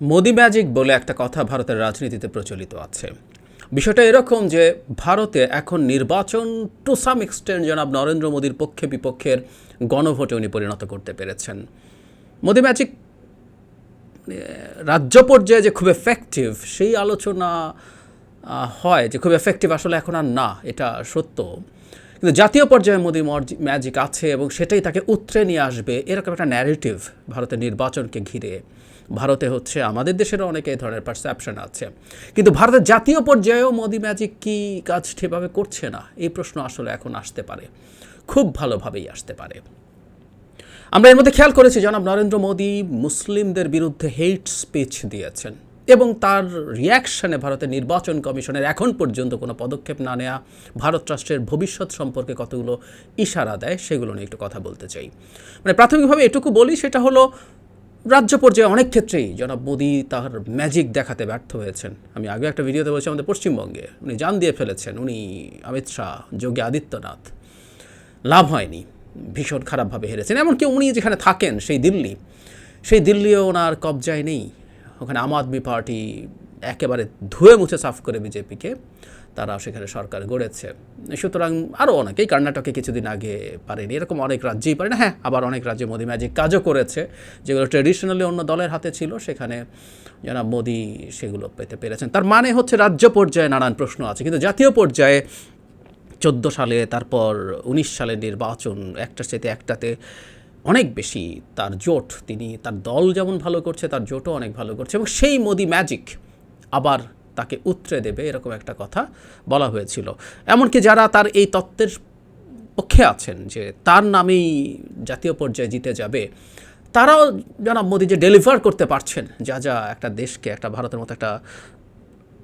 Modi magic বলে একটা কথা ভারতের রাজনীতিতে প্রচলিত আছে। বিষয়টা এরকম যে ভারতে এখন নির্বাচন টু সাম এক্সটেন্ট জনাব নরেন্দ্র মোদীর পক্ষে বিপক্ষের গণভোটে উনি পরিণত করতে পেরেছেন। মোদি ম্যাজিক রাজ্য পর্যায়ে যে খুব এফেক্টিভ সেই আলোচনা হয় যে খুব এফেক্টিভ আসলে এখন আর না, এটা সত্য। কিন্তু জাতীয় পর্যায়ে মোদি ম্যাজিক আছে এবং সেটাই তাকে উতরে নিয়ে আসবে, এরকম একটা ন্যারেটিভ ভারতের নির্বাচনকে ঘিরে ভারতে হচ্ছে। আমাদের দেশেরও অনেকে এই ধরনের পারসেপশন আছে, কিন্তু ভারতের জাতীয় পর্যায়েও মোদি ম্যাজিক কি কাজ ঠিকভাবে করছে না, এই প্রশ্ন আসলে এখন আসতে পারে, খুব ভালোভাবেই আসতে পারে। আমরা এর মধ্যে খেয়াল করেছি জনাব নরেন্দ্র মোদী মুসলিমদের বিরুদ্ধে হেট স্পিচ দিয়েছেন এবং তার রিয়াকশনে ভারতের নির্বাচন কমিশনের এখন পর্যন্ত কোনো পদক্ষেপ না নেওয়া ভারত রাষ্ট্রের ভবিষ্যৎ সম্পর্কে কতগুলো ইশারা দেয়, সেগুলো নিয়ে একটু কথা বলতে চাই। মানে প্রাথমিকভাবে এটুকু বলি, সেটা হলো রাজ্য পর্যায়ে অনেক ক্ষেত্রেই জনাব মোদী তার ম্যাজিক দেখাতে ব্যর্থ হয়েছেন। আমি আগে একটা ভিডিওতে বলছি, আমাদের পশ্চিমবঙ্গে উনি জান দিয়ে ফেলেছেন, উনি অমিত শাহ, যোগী আদিত্যনাথ, লাভ হয়নি, ভীষণ খারাপভাবে হেরেছেন। এমনকি উনি যেখানে থাকেন সেই দিল্লিও ওনার কবজায় নেই। ওখানে আম আদমি পার্টি একেবারে ধুয়ে মুছে সাফ করে বিজেপিকে তারা সেখানে সরকার গড়েছে। সুতরাং আরও অনেকেই, কর্ণাটকে কিছুদিন আগে পারেনি, এরকম অনেক রাজ্যেই পারে না। হ্যাঁ, আবার অনেক রাজ্যে মোদি ম্যাজিক কাজও করেছে, যেগুলো ট্র্যাডিশনালি অন্য দলের হাতে ছিল, সেখানে জনাব মোদি সেগুলো পেতে পেরেছেন। তার মানে হচ্ছে রাজ্য পর্যায়ে নানান প্রশ্ন আছে, কিন্তু জাতীয় পর্যায়ে 14 সালে, তারপর 19 সালের নির্বাচন, একটার সাথে একটাতে অনেক বেশি তার জোট, তিনি তার দল যেমন ভালো করছে, তার জোটও অনেক ভালো করছে, এবং সেই মোদি ম্যাজিক আবার তাকে উতরে দেবে, এরকম একটা কথা বলা হয়েছিল। এমনকি যারা তার এই তত্ত্বের পক্ষে আছেন যে তার নামেই জাতীয় পর্যায়ে জিতে যাবে, তারাও জনাব মোদি যে ডেলিভার করতে পারছেন যা যা একটা দেশকে, একটা ভারতের মতো একটা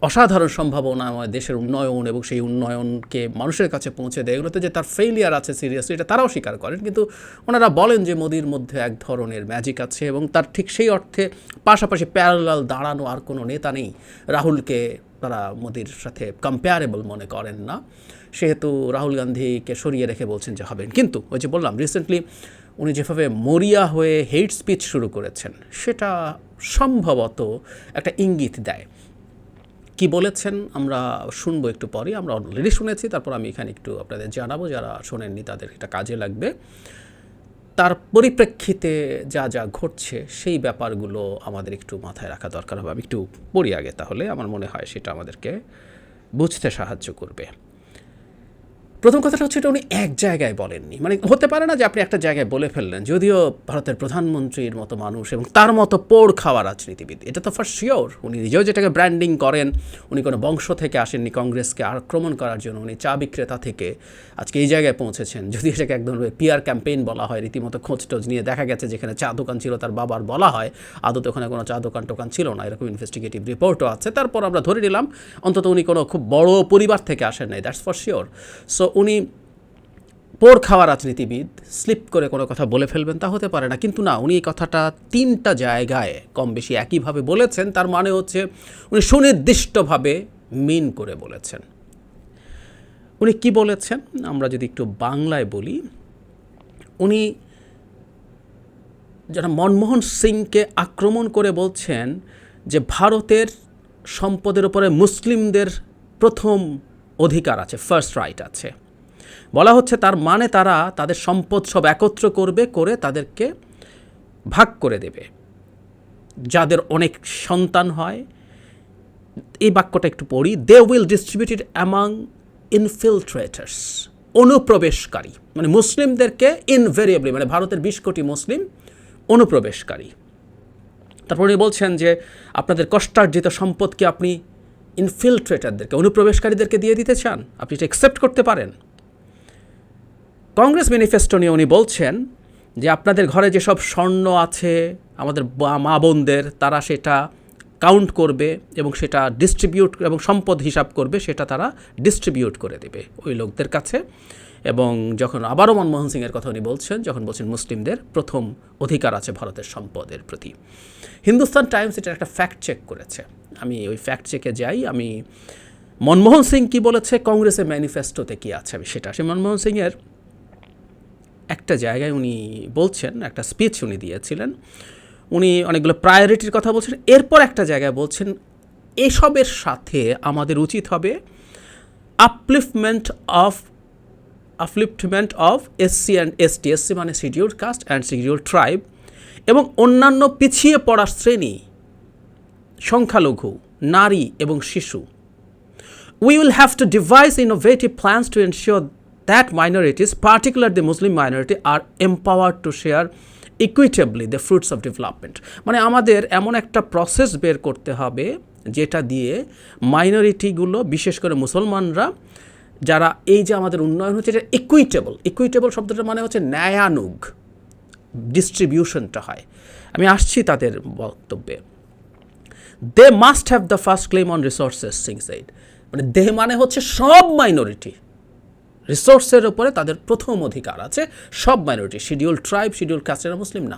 অসাধারণ সম্ভাবনাময় দেশের উন্নয়ন এবং সেই উন্নয়নকে মানুষের কাছে পৌঁছে দেয়, এগুলোতে যে তার ফেইলিয়ার আছে সিরিয়াসলি, এটা তারাও স্বীকার করেন। কিন্তু ওনারা বলেন যে মোদির মধ্যে এক ধরনের ম্যাজিক আছে এবং তার ঠিক সেই অর্থে পাশাপাশি প্যারালাল দাঁড়ানো আর কোনো নেতা নেই। রাহুলকে তারা মোদির সাথে কম্পেয়ারেবল মনে করেন না, সেহেতু রাহুল গান্ধীকে সরিয়ে রেখে বলছেন যে হবেন। কিন্তু ওই যে বললাম, রিসেন্টলি উনি যেভাবে মরিয়া হয়ে হেট স্পিচ শুরু করেছেন, সেটা সম্ভবত একটা ইঙ্গিত দেয়। কি বলেছেন আমরা শুনবো একটু পরে, আমরা অলরেডি শুনেছি, তারপর আমি এখানে একটু আপনাদের জানাবো, যারা শোনেননি তাদের এটা কাজে লাগবে। তার পরিপ্রেক্ষিতে যা যা ঘটছে সেই ব্যাপারগুলো আমাদের একটু মাথায় রাখা দরকার হবে। আমি একটু পড়ি আগে, তাহলে আমার মনে হয় সেটা আমাদেরকে বুঝতে সাহায্য করবে। প্রথম কথাটা হচ্ছে, এটা উনি এক জায়গায় বলেননি। মানে হতে পারে না যে আপনি একটা জায়গায় বলে ফেললেন, যদিও ভারতের প্রধানমন্ত্রীর মতো মানুষ এবং তার মতো পোড় খাওয়া রাজনীতিবিদ, এটা তো ফার শিওর। উনি নিজেও যেটাকে ব্র্যান্ডিং করেন, উনি কোনো বংশ থেকে আসেননি কংগ্রেসকে আক্রমণ করার জন্য, উনি চা বিক্রেতা থেকে আজকে এই জায়গায় পৌঁছেছেন। যদি এটাকে একদম পিআর ক্যাম্পেইন বলা হয়, রীতিমতো খোঁজ টোজ নিয়ে দেখা গেছে যেখানে চা দোকান ছিল তার বাবার, বলা হয় আদতে ওখানে কোনো চা দোকান টোকান ছিল না, এরকম ইনভেস্টিগেটিভ রিপোর্টও আছে। তারপর আমরা ধরে নিলাম অন্তত উনি কোনো খুব বড় পরিবার থেকে আসেন নাই, দ্যাটস ফর শিওর। সো উনি পোড় খাওয়া রাজনীতিবিদ, স্লিপ করে কোনো কথা বলে ফেলবেন তা হতে পারে না। কিন্তু না, উনি এই কথাটা 3টা জায়গায় কম বেশি একইভাবে বলেছেন। তার মানে হচ্ছে উনি সুনির্দিষ্টভাবে মিন করে বলেছেন। উনি কি বলেছেন আমরা যদি একটু বাংলায় বলি, উনি যারা মনমোহন সিংকে আক্রমণ করে বলছেন যে ভারতের সম্পদের উপরে মুসলিমদের প্রথম অধিকার আছে, ফার্স্ট রাইট আছে। বলা হচ্ছে তার মানে তারা তাদের সম্পদ সব একত্র করবে, করে তাদেরকে ভাগ করে দেবে, যাদের অনেক সন্তান হয়। এই বাক্যটা একটু পড়ি, they will distribute it among infiltrators, অনুপ্রবেশকারী, মানে মুসলিমদেরকে ইনভেরিয়েবলি, মানে ভারতের 20 কোটি মুসলিম অনুপ্রবেশকারী। তারপর উনি বলছেন যে আপনাদের কষ্টার্জিত সম্পদকে আপনি ইনফিলট্রেটারদেরকে, অনুপ্রবেশকারীদেরকে দিয়ে দিতে চান, আপনি এটা অ্যাকসেপ্ট করতে পারেন। কংগ্রেস ম্যানিফেস্টো নিয়ে উনি বলছেন যে আপনাদের ঘরে যেসব স্বর্ণ আছে আমাদের মা বোনদের, তারা সেটা কাউন্ট করবে এবং সেটা ডিস্ট্রিবিউট এবং সম্পদ হিসাব করবে, সেটা তারা ডিস্ট্রিবিউট করে দেবে ওই লোকদের কাছে। এবং যখন আবারও মনমোহন সিংয়ের কথা উনি বলছেন, যখন বলছেন মুসলিমদের প্রথম অধিকার আছে ভারতের সম্পদের প্রতি। হিন্দুস্তান টাইমস এটা একটা ফ্যাক্ট চেক করেছে, আমি ওই ফ্যাক্ট চেকে যাই। আমি মনমোহন সিং কী বলেছে, কংগ্রেসের ম্যানিফেস্টোতে কী আছে, আমি সেটা, সে মনমোহন সিংয়ের একটা জায়গায় উনি বলছেন, একটা স্পিচ উনি দিয়েছিলেন, উনি অনেকগুলো প্রায়োরিটির কথা বলছেন। এরপর একটা জায়গায় বলছেন এসবের সাথে আমাদের উচিত হবে upliftment of SC and ST, SC মানে scheduled caste and scheduled tribe, এবং অন্যান্য পিছিয়ে পড়া শ্রেণী, সংখ্যালঘু, নারী এবং শিশু। We will have to devise innovative plans to ensure that minorities, particularly the Muslim minority, are empowered to share equitably the fruits of development. মানে আমাদের এমন একটা প্রসেস বের করতে হবে যেটা দিয়ে মাইনরিটিগুলো, বিশেষ করে মুসলমানরা, যারা এই যে আমাদের উন্নয়ন হচ্ছে এটা ইকুইটেবল শব্দটার মানে হচ্ছে ন্যায়ানুগ ডিস্ট্রিবিউশনটা হয়। আমি আসছি তাদের বক্তব্যে। They must have the first claim on resources, Singh said. মানে দেহ মানে হচ্ছে সব মাইনরিটি, রিসোর্সের উপরে তাদের প্রথম অধিকার আছে সব মাইনরিটি, শিডিউল ট্রাইব, শিডিউল কাস্টের মুসলিম না।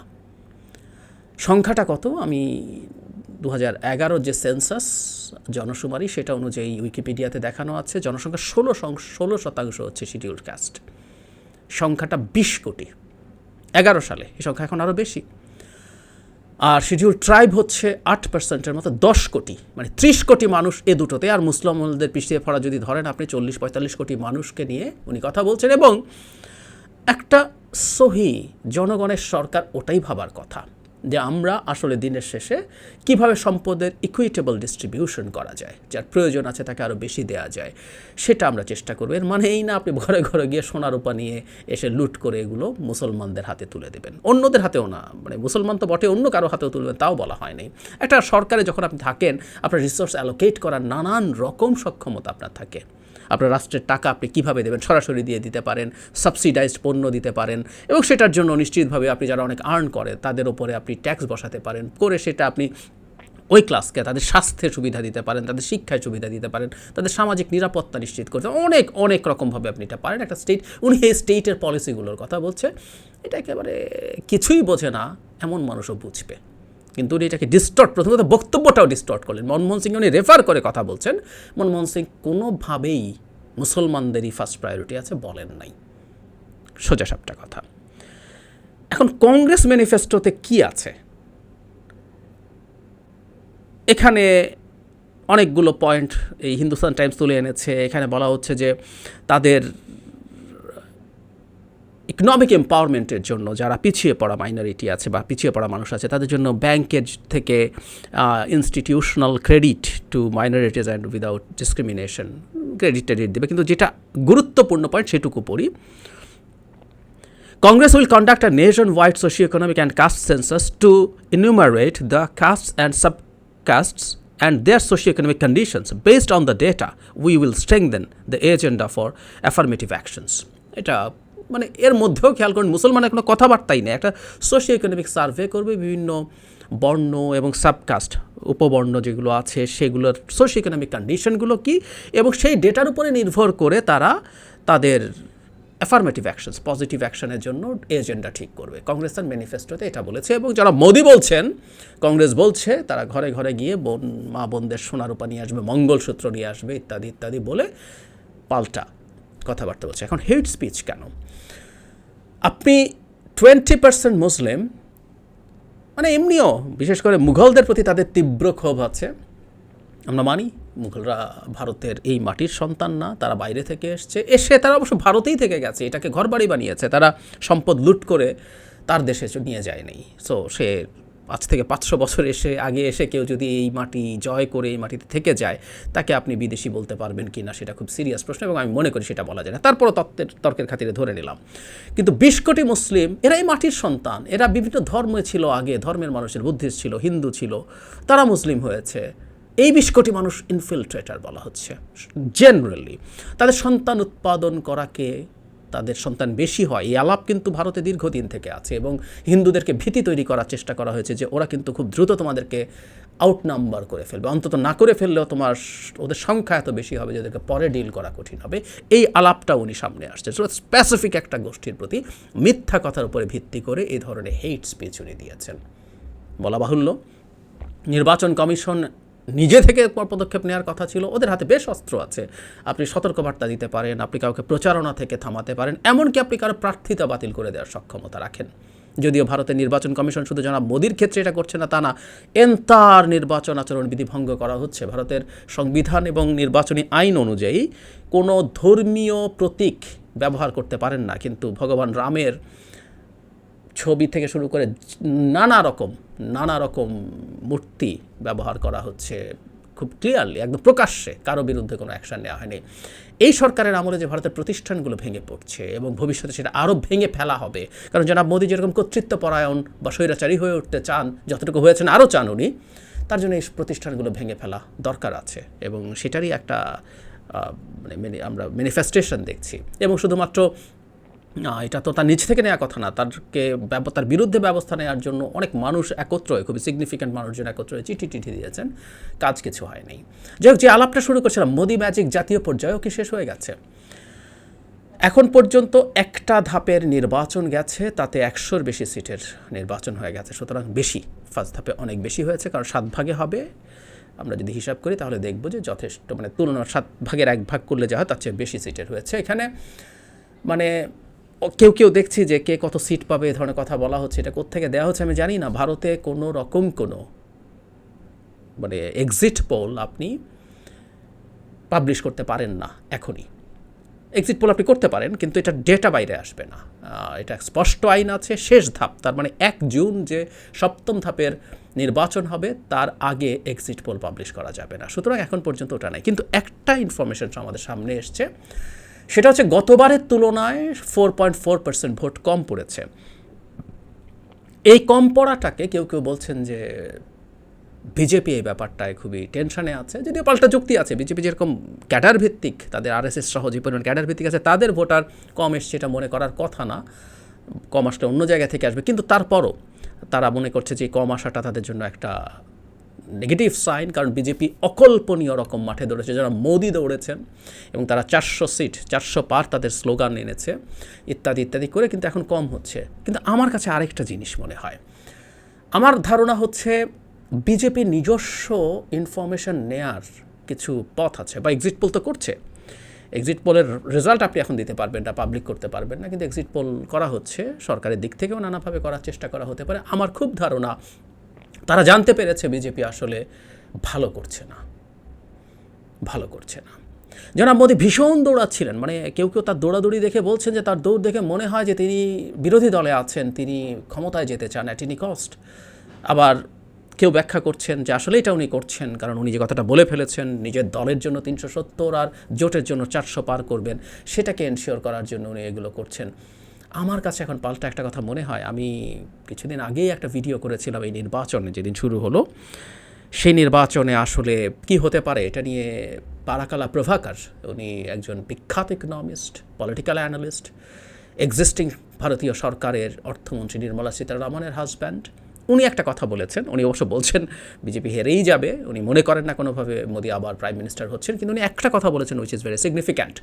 সংখ্যাটা কত? আমি 2011 যে সেন্সাস জনশুমারি সেটা অনুযায়ী উইকিপিডিয়াতে দেখানো আছে, জনসংখ্যা 16% হচ্ছে শিডিউল কাস্ট। সংখ্যাটা 20 কোটি 11 সালে, এই সংখ্যা এখন আরও বেশি। আর শিডিউল ট্রাইব হচ্ছে 8%-এর মতো, 10 কোটি, মানে 30 কোটি মানুষ এ দুটোতে। আর মুসলমানদের পিছিয়ে পড়া যদি ধরেন আপনি 40-45 কোটি মানুষকে নিয়ে উনি কথা বলছেন। এবং একটা সহি জনগণের সরকার ওটাই ভাবার কথা যে আমরা আসলে দিনের শেষে কিভাবে সম্পদের ইকুইটেবল ডিস্ট্রিবিউশন করা যায়, যার প্রয়োজন আছে তাকে আরও বেশি দেওয়া যায়, সেটা আমরা চেষ্টা করব। এর মানে এই না আপনি ঘরে ঘরে গিয়ে সোনা রূপা নিয়ে এসে লুট করে এগুলো মুসলমানদের হাতে তুলে দেবেন, অন্যদের হাতেও না, মানে মুসলমান তো বটে অন্য কারো হাতেও তুলবেন তাও বলা হয় নাই। একটা সরকারে যখন আপনি থাকেন আপনার রিসোর্স অ্যালোকেট করার নানান রকম সক্ষমতা আপনার থাকে। আপনার রাষ্ট্রের টাকা আপনি কীভাবে দেবেন, সরাসরি দিয়ে দিতে পারেন, সাবসিডাইজড পণ্য দিতে পারেন, এবং সেটার জন্য নিশ্চিতভাবে আপনি যারা অনেক আর্ন করে তাদের ওপরে আপনি ট্যাক্স বসাতে পারেন, করে সেটা আপনি ওই ক্লাসকে তাদের স্বাস্থ্যের সুবিধা দিতে পারেন, তাদের শিক্ষায় সুবিধা দিতে পারেন, তাদের সামাজিক নিরাপত্তা নিশ্চিত করতে অনেক রকমভাবে আপনি এটা পারেন। একটা স্টেট, উনি এই স্টেটের পলিসিগুলোর কথা বলছে, এটা একেবারে কিছুই বোঝে না এমন মানুষও বুঝবে, কিন্তু উনি এটাকে প্রথমত বক্তব্যটাও ডিস্টর্ট করলেন। মনমোহন সিং উনি রেফার করে কথা বলছেন, মনমোহন সিং কোনোভাবেই মুসলমানদেরই ফার্স্ট প্রায়োরিটি আছে বলেন নাই, সোজা সাপটা কথা। এখন কংগ্রেস ম্যানিফেস্টোতে কি আছে? এখানে অনেকগুলো পয়েন্ট এই হিন্দুস্তান টাইমস তুলে এনেছে। এখানে বলা হচ্ছে যে তাদের ইকোনমিক এম্পাওয়ারমেন্টের জন্য যারা পিছিয়ে পড়া মাইনরিটি আছে বা পিছিয়ে পড়া মানুষ আছে তাদের জন্য ব্যাংকের থেকে institutional credit to minorities and without discrimination credit দেবে। কিন্তু যেটা গুরুত্বপূর্ণ পয়েন্ট সেটুকু পড়ি। Congress will conduct a nation-wide socio-economic and caste census to enumerate the castes and subcastes and their socio-economic conditions. Based on the data, we will strengthen the agenda for affirmative actions. এটা মানে এর মধ্যেও খেয়াল করুন মুসলমানের কোনো কথাবার্তাই নেই। একটা সোশিও ইকোনমিক সার্ভে করবে, বিভিন্ন বর্ণ এবং সাবকাস্ট উপবর্ণ যেগুলো আছে সেগুলোর সোশিও ইকোনমিক কন্ডিশনগুলো কী, এবং সেই ডেটার উপরে নির্ভর করে তারা তাদের অ্যাফার্মেটিভ অ্যাকশনস, পজিটিভ অ্যাকশনের জন্য এজেন্ডা ঠিক করবে। কংগ্রেস তার ম্যানিফেস্টোতে এটা বলেছে। এবং যারা মোদি বলছেন, কংগ্রেস বলছে তারা ঘরে ঘরে গিয়ে মা বোনদের সোনারূপা নিয়ে আসবে, মঙ্গলসূত্র নিয়ে আসবে, ইত্যাদি ইত্যাদি বলে পাল্টা কথাবার্তা বলছে। এখন হেট স্পিচ কেন? আপনি 20% মুসলিম, মানে এমনিও বিশেষ করে মুঘলদের প্রতি তাদের তীব্র ক্ষোভ আছে, আমরা মানি। মুঘলরা ভারতের এই মাটির সন্তান না, তারা বাইরে থেকে এসে তারা অবশ্য ভারতেই থেকে গেছে, এটাকে ঘরবাড়ি বানিয়েছে, তারা সম্পদ লুট করে তার দেশে নিয়ে যায়নি। সো সে আজ থেকে 500 বছর আগে এসে কেউ যদি এই মাটি জয় করে এই মাটিতে থেকে যায় তাকে আপনি বিদেশি বলতে পারবেন কি না সেটা খুব সিরিয়াস প্রশ্ন, এবং আমি মনে করি সেটা বলা যায় না। তারপরও তর্কের খাতিরে ধরে নিলাম। কিন্তু 20 কোটি মুসলিম, এরা এই মাটির সন্তান, এরা বিভিন্ন ধর্মে ছিল, আগে ধর্মের মানুষের, বুদ্ধিস্ট ছিল, হিন্দু ছিল, তারা মুসলিম হয়েছে। এই 20 কোটি মানুষ ইনফিল্ট্রেটার বলা হচ্ছে। জেনারেলি তাদের সন্তান উৎপাদন করাকে, তাদের সন্তান বেশি হয়, এই আলাপ কিন্তু ভারতে দীর্ঘদিন থেকে আছে, এবং হিন্দুদেরকে ভীতি তৈরি করার চেষ্টা করা হয়েছে যে ওরা কিন্তু খুব দ্রুত তোমাদেরকে আউটনাম্বার করে ফেলবে, অন্তত না করে ফেললেও তোমার ওদের সংখ্যা এত বেশি হবে যে ওদেরকে পরে ডিল করা কঠিন হবে। এই আলাপটা উনি সামনে আসছে। স্পেসিফিক একটা গোষ্ঠীর প্রতি মিথ্যা কথার উপরে ভিত্তি করে এই ধরনের হেট স্পিচ উনি দিয়েছেন। বলা বাহুল্য, নির্বাচন কমিশন নিজে থেকে পদক্ষেপ নেওয়ার কথা ছিল, ওদের হাতে বেশ অস্ত্র আছে। আপনি সতর্কবার্তা দিতে পারেন, আপনি কাউকে প্রচারণা থেকে থামাতে পারেন, এমনকি আপনি কারো প্রার্থিতা বাতিল করে দেওয়ার সক্ষমতা রাখেন। যদিও ভারতের নির্বাচন কমিশন শুধু জনাব মোদির ক্ষেত্রে এটা করছে না তা না, এন্টার নির্বাচন আচরণবিধি ভঙ্গ করা হচ্ছে। ভারতের সংবিধান এবং নির্বাচনী আইন অনুযায়ী কোনো ধর্মীয় প্রতীক ব্যবহার করতে পারেন না, কিন্তু ভগবান রামের ছবি থেকে শুরু করে নানা রকম মূর্তি ব্যবহার করা হচ্ছে খুব ক্লিয়ারলি, একদম প্রকাশ্যে, কারো বিরুদ্ধে কোনো অ্যাকশন নেওয়া হয়নি। এই সরকারের আমলে যে ভারতের প্রতিষ্ঠানগুলো ভেঙে পড়ছে এবং ভবিষ্যতে সেটা আরও ভেঙে ফেলা হবে, কারণ জনাব মোদি যেরকম কর্তৃত্বপরায়ণ বা স্বৈরাচারী হয়ে উঠতে চান, যতটুকু হয়েছেন আরও চান উনি, তার জন্য এই প্রতিষ্ঠানগুলো ভেঙে ফেলা দরকার আছে এবং সেটারই একটা আমরা ম্যানিফেস্টেশন দেখছি। এবং শুধুমাত্র এটা তো তার নিজ থেকে নেওয়া কথা না, তার বিরুদ্ধে ব্যবস্থা নেওয়ার জন্য অনেক মানুষ একত্র হয়ে, খুবই সিগনিফিক্যান্ট মানুষজন একত্র হয়ে চিঠি দিয়েছেন, কাজ কিছু হয়নি। যাই হোক, যে আলাপটা শুরু করছিলাম, মোদি ম্যাজিক জাতীয় পর্যায়েও কি শেষ হয়ে গেছে? এখন পর্যন্ত একটা ধাপের নির্বাচন গেছে, তাতে 100-র বেশি সিটের নির্বাচন হয়ে গেছে, সুতরাং বেশি, ফার্স্ট ধাপে অনেক বেশি হয়েছে, কারণ 7 ভাগে হবে। আমরা যদি হিসাব করি তাহলে দেখব যে যথেষ্ট, মানে তুলনার 7 ভাগের 1 ভাগ করলে যা হয় তার চেয়ে বেশি সিটের হয়েছে। এখানে মানে কেউ দেখছি যে কে কত সিট পাবে এ ধরনের কথা বলা হচ্ছে, এটা কোত্থেকে দেওয়া হচ্ছে আমি জানি না। ভারতে কোনো রকম কোনো মানে এক্সিট পোল আপনি পাবলিশ করতে পারেন না এখনই। এক্সিট পোল আপনি করতে পারেন, কিন্তু এটা ডেটা বাইরে আসবে না। এটা স্পষ্ট আইন আছে, শেষ ধাপ, তার মানে 1 জুন যে 7ম ধাপের নির্বাচন হবে তার আগে এক্সিট পোল পাবলিশ করা যাবে না। সুতরাং এখন পর্যন্ত ওটা নাই। কিন্তু একটা ইনফরমেশন আমাদের সামনে এসছে, সেটা হচ্ছে গতবারের তুলনায় 4.4% ভোট কম পড়েছে। এই কম পড়াটাকে কেউ বলছেন যে বিজেপি এই ব্যাপারটায় খুবই টেনশনে আছে, যদিও পাল্টা যুক্তি আছে। বিজেপি যেরকম ক্যাডার ভিত্তিক, তাদের RSS সহ যে পরিমাণ ক্যাডার ভিত্তিক আছে, তাদের ভোটার কম এসছে এটা মনে করার কথা না, কম আসলে অন্য জায়গা থেকে আসবে। কিন্তু তারপরও তারা মনে করছে যে কম আসাটা তাদের জন্য একটা নেগেটিভ সাইন, কারণ বিজেপি অকল্পনীয় রকম মাঠে দৌড়েছে, যারা মোদি দৌড়েছেন এবং তারা 400 সিট 400 পার তাদের স্লোগান এনেছে ইত্যাদি করে, কিন্তু এখন কম হচ্ছে। কিন্তু আমার কাছে আরেকটা জিনিস মনে হয়, আমার ধারণা হচ্ছে বিজেপির নিজস্ব ইনফরমেশন নেয়ার কিছু পথ আছে, বা এক্সিট পোল তো করছে, এক্সিট পোলের রেজাল্ট আপনি এখন দিতে পারবেন না, পাবলিক করতে পারবেন না, কিন্তু এক্সিট পোল করা হচ্ছে, সরকারের দিক থেকেও নানাভাবে করার চেষ্টা করা হতে পারে। আমার খুব ধারণা তারা জানতে পেরেছে বিজেপি আসলে ভালো করছে না। জনাব মোদি ভীষণ দৌড়াচ্ছিলেন, মানে কেউ তার দৌড়াদৌড়ি দেখে বলছেন যে তার দৌড় দেখে মনে হয় যে তিনি বিরোধী দলে আছেন, তিনি ক্ষমতায় যেতে চান অ্যাট এনি কস্ট। আবার কেউ ব্যাখ্যা করছেন যে আসলে এটা উনি করছেন কারণ উনি যে কথাটা বলে ফেলেছেন, নিজের দলের জন্য 370 আর জোটের জন্য 400 পার করবেন, সেটাকে এনশিওর করার জন্য উনি এগুলো করছেন। আমার কাছে এখন পাল্টা একটা কথা মনে হয়, আমি কিছুদিন আগেই একটা ভিডিও করেছিলাম এই নির্বাচনে যেদিন শুরু হলো, সেই নির্বাচনে আসলে কি হতে পারে এটা নিয়ে পারাকালা প্রভাকর, উনি একজন বিখ্যাত ইকোনমিস্ট, পলিটিক্যাল অ্যানালিস্ট, এক্সিস্টিং ভারতীয় সরকারের অর্থমন্ত্রী নির্মলা সীতারামনের হাজব্যান্ড, উনি একটা কথা বলেছেন। উনি অবশ্য বলছেন বিজেপি হেরেই যাবে, উনি মনে করেন না কোনোভাবে মোদি আবার প্রাইম মিনিস্টার হচ্ছেন, কিন্তু উনি একটা কথা বলেছেন উইচ ইজ ভেরি সিগনিফিক্যান্ট,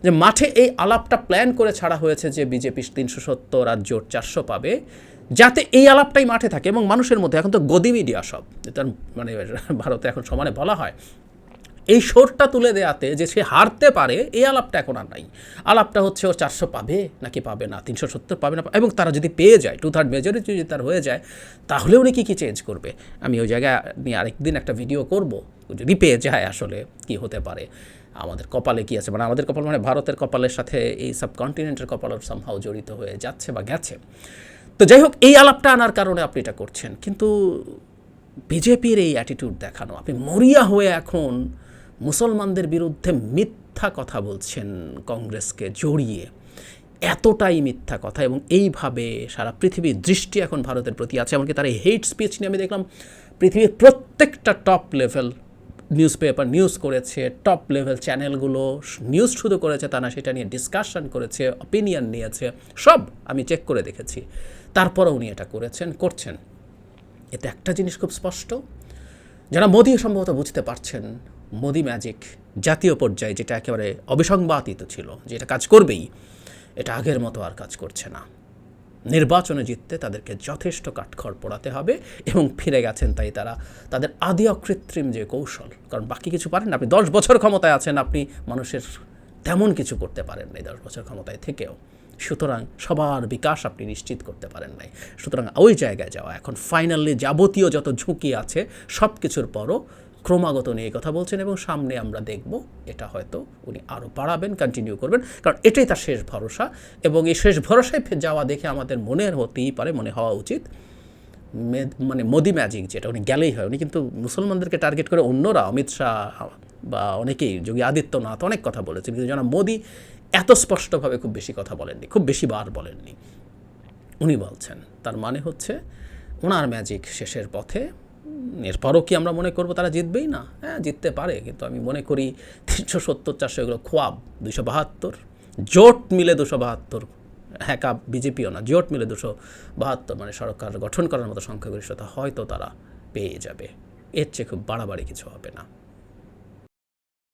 যে মাঠে এই আলাপটা প্ল্যান করে ছাড়া হয়েছে যে বিজেপি 370 আর জোট 400 পাবে, যাতে এই আলাপটাই মাঠে থাকে এবং মানুষের মধ্যে, এখন তো গদি মিডিয়া সব, তার মানে ভারতে এখন সমানে বলা হয়, এই শোরটা তুলে দেওয়াতে যে সে হারতে পারে, এই আলাপটা এখন আর নাই। আলাপটা হচ্ছে ও 400 পাবে নাকি পাবে না, 370 পাবে না, এবং তারা যদি পেয়ে যায়, 2/3 মেজরিটি যদি তার হয়ে যায়, তাহলে উনি কী চেঞ্জ করবে। আমি ওই জায়গায় নিয়ে আরেকদিন একটা ভিডিও করব, যদি পেয়ে যায় আসলে কি হতে পারে, আমাদের কপালে কি আছে, মানে আমাদের কপাল মানে ভারতের কপালের সাথে এই সাবকন্টিনেন্টের কপালও সামহাও জড়িত হয়ে যাচ্ছে বা গেছে। তো যাই হোক, এই আলাপটা আনার কারণে আপনি এটা করছেন, কিন্তু বিজেপির এই অ্যাটিটিউড দেখানো, আপনি মরিয়া হয়ে এখন মুসলমানদের বিরুদ্ধে মিথ্যা কথা বলছেন কংগ্রেসকে জড়িয়ে, এতটাই মিথ্যা কথা, এবং এইভাবে সারা পৃথিবীর দৃষ্টি এখন ভারতের প্রতি আছে। এমনকি তার এই হেট স্পিচ নিয়ে আমি দেখলাম পৃথিবীর প্রত্যেকটা top level news paper news করেছে, টপ লেভেল চ্যানেলগুলো নিউজ শুধু করেছে তা না, সেটা নিয়ে ডিসকাশন করেছে, অপিনিয়ন নিয়েছে, সব আমি চেক করে দেখেছি। তারপরেও উনি এটা করছেন। এতে একটা জিনিস খুব স্পষ্ট, যারা মোদি সম্ভবত বুঝতে পারছেন মোদি ম্যাজিক জাতীয় পর্যায়ে, যেটা একেবারে অবিসংবাদিত ছিল, যেটা কাজ করবেই, এটা আগের মতো আর কাজ করছে না। নির্বাচনে জিততে তাদেরকে যথেষ্ট কাঠখড় পোড়াতে হবে, এবং ফিরে গেছেন তাই তারা তাদের আদি অকৃত্রিম যে কৌশল, কারণ বাকি কিছু পারেন না। আপনি 10 বছর ক্ষমতায় আছেন, আপনি মানুষের তেমন কিছু করতে পারেন না 10 বছর ক্ষমতায় থেকেও। সুতরাং সবার বিকাশ আপনি নিশ্চিত করতে পারেন নাই। সুতরাং ওই জায়গায় যাওয়া এখন ফাইনালি যাবতীয় যত ঝুঁকি আছে সব কিছুর পরও ক্রমাগত নিয়ে কথা বলছেন এবং সামনে আমরা দেখব এটা হয়তো উনি আরও বাড়াবেন, কন্টিনিউ করবেন, কারণ এটাই তার শেষ ভরসা। এবং এই শেষ ভরসায় যাওয়া দেখে আমাদের মনে হওয়া উচিত মানে মোদি ম্যাজিক যেটা, উনি গেলেই হয়। উনি কিন্তু মুসলমানদেরকে টার্গেট করে অন্যরা, অমিত শাহ বা অনেকেই, যোগী আদিত্যনাথ অনেক কথা বলেছেন, কিন্তু জনাব মোদি এত স্পষ্টভাবে খুব বেশি কথা বলেননি, খুব বেশি বার বলেননি। উনি বলছেন তার মানে হচ্ছে ওনার ম্যাজিক শেষের পথে। এরপরও কি আমরা মনে করব তারা জিতবেই না? হ্যাঁ, জিততে পারে, কিন্তু আমি মনে করি 370-400 এগুলো খোয়াব। 272 জোট মিলে 272, একা বিজেপিও না, জোট মিলে 272 মানে সরকার গঠন করার মতো সংখ্যাগরিষ্ঠতা হয়তো তারা পেয়ে যাবে। এর চেয়ে খুব বাড়াবাড়ি কিছু হবে না।